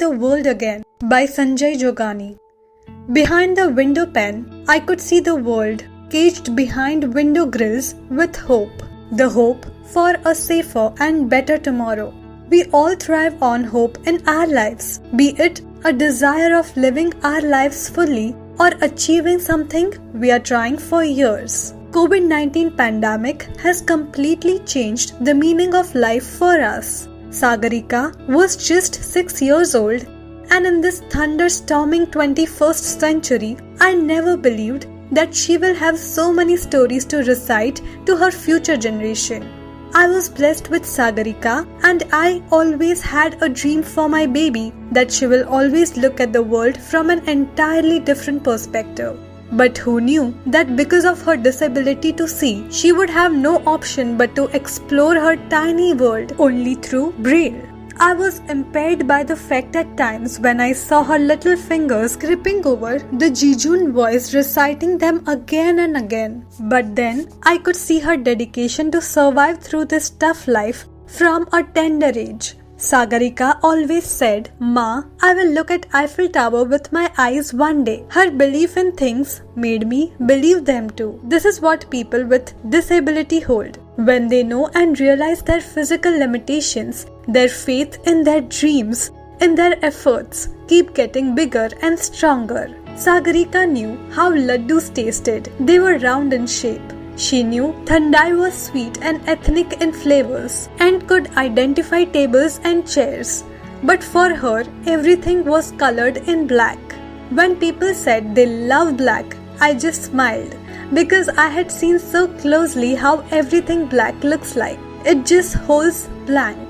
the world again by Sanjay Jogani. Behind the window pane, I could see the world caged behind window grills with hope. The hope for a safer and better tomorrow. We all thrive on hope in our lives, be it a desire of living our lives fully or achieving something we are trying for years. COVID-19 pandemic has completely changed the meaning of life for us. Sagarika was just 6 years old, and in this thunderstorming 21st century, I never believed that she will have so many stories to recite to her future generation. I was blessed with Sagarika, and I always had a dream for my baby that she will always look at the world from an entirely different perspective. But who knew that because of her disability to see, she would have no option but to explore her tiny world only through Braille. I was impaired by the fact at times when I saw her little fingers gripping over the Jejun voice reciting them again and again. But then I could see her dedication to survive through this tough life from a tender age. Sagarika always said, "Ma, I will look at Eiffel Tower with my eyes one day." Her belief in things made me believe them too. This is what people with disability hold. When they know and realize their physical limitations, their faith in their dreams, in their efforts, keep getting bigger and stronger. Sagarika knew how laddus tasted. They were round in shape. She knew thandai was sweet and ethnic in flavors and could identify tables and chairs. But for her, everything was colored in black. When people said they love black, I just smiled because I had seen so closely how everything black looks like. It just holds blank.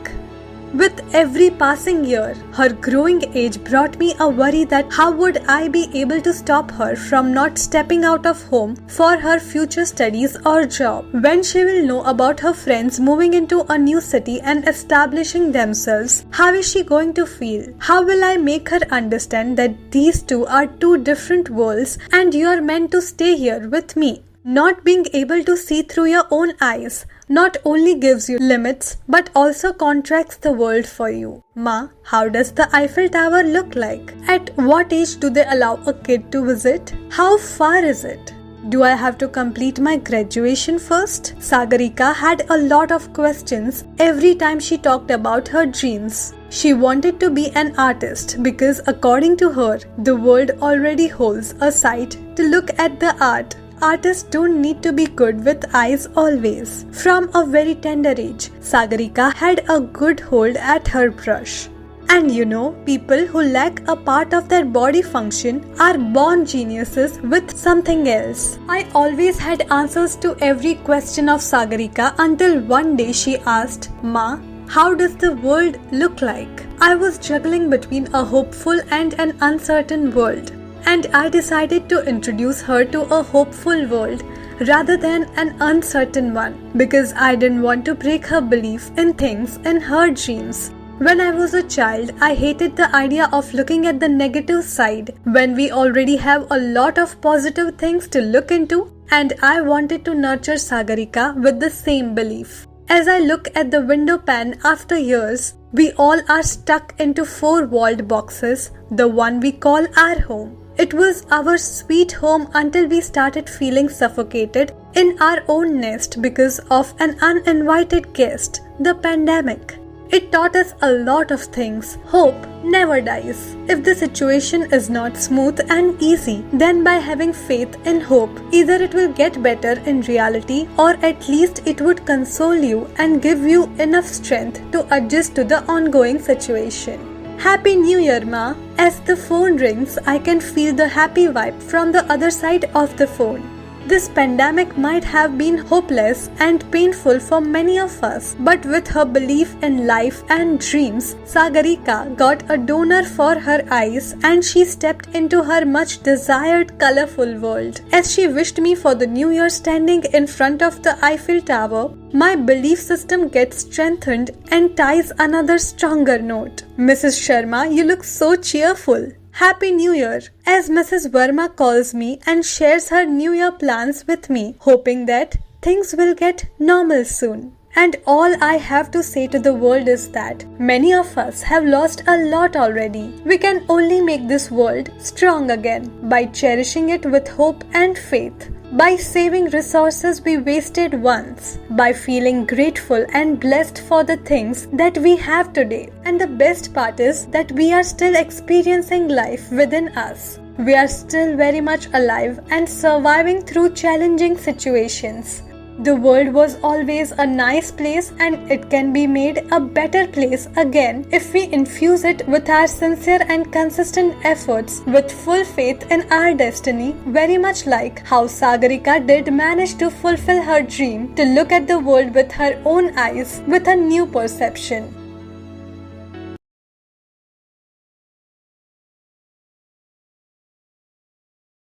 With every passing year, her growing age brought me a worry that how would I be able to stop her from not stepping out of home for her future studies or job? When she will know about her friends moving into a new city and establishing themselves, how is she going to feel? How will I make her understand that these two are two different worlds and you are meant to stay here with me? Not being able to see through your own eyes not only gives you limits but also contracts the world for you. Ma, how does the Eiffel Tower look like? At what age do they allow a kid to visit? How far is it? Do I have to complete my graduation first? Sagarika had a lot of questions every time she talked about her dreams. She wanted to be an artist because according to her, the world already holds a sight to look at the art. Artists don't need to be good with eyes always. From a very tender age, Sagarika had a good hold at her brush. And you know, people who lack a part of their body function are born geniuses with something else. I always had answers to every question of Sagarika until one day she asked, "Ma, how does the world look like?" I was juggling between a hopeful and an uncertain world. And I decided to introduce her to a hopeful world rather than an uncertain one because I didn't want to break her belief in things in her dreams. When I was a child, I hated the idea of looking at the negative side when we already have a lot of positive things to look into, and I wanted to nurture Sagarika with the same belief. As I look at the window pane after years, we all are stuck into 4-walled boxes, the one we call our home. It was our sweet home until we started feeling suffocated in our own nest because of an uninvited guest, the pandemic. It taught us a lot of things. Hope never dies. If the situation is not smooth and easy, then by having faith in hope, either it will get better in reality or at least it would console you and give you enough strength to adjust to the ongoing situation. Happy New Year, Ma. As the phone rings, I can feel the happy vibe from the other side of the phone. This pandemic might have been hopeless and painful for many of us, but with her belief in life and dreams, Sagarika got a donor for her eyes and she stepped into her much desired colorful world. As she wished me for the new year standing in front of the Eiffel Tower, my belief system gets strengthened and ties another stronger note. "Mrs. Sharma, you look so cheerful. Happy New Year," as Mrs. Verma calls me and shares her New Year plans with me, hoping that things will get normal soon. And all I have to say to the world is that many of us have lost a lot already. We can only make this world strong again by cherishing it with hope and faith, by saving resources we wasted once, by feeling grateful and blessed for the things that we have today. And the best part is that we are still experiencing life within us. We are still very much alive and surviving through challenging situations. The world was always a nice place, and it can be made a better place again if we infuse it with our sincere and consistent efforts with full faith in our destiny, very much like how Sagarika did manage to fulfill her dream to look at the world with her own eyes with a new perception.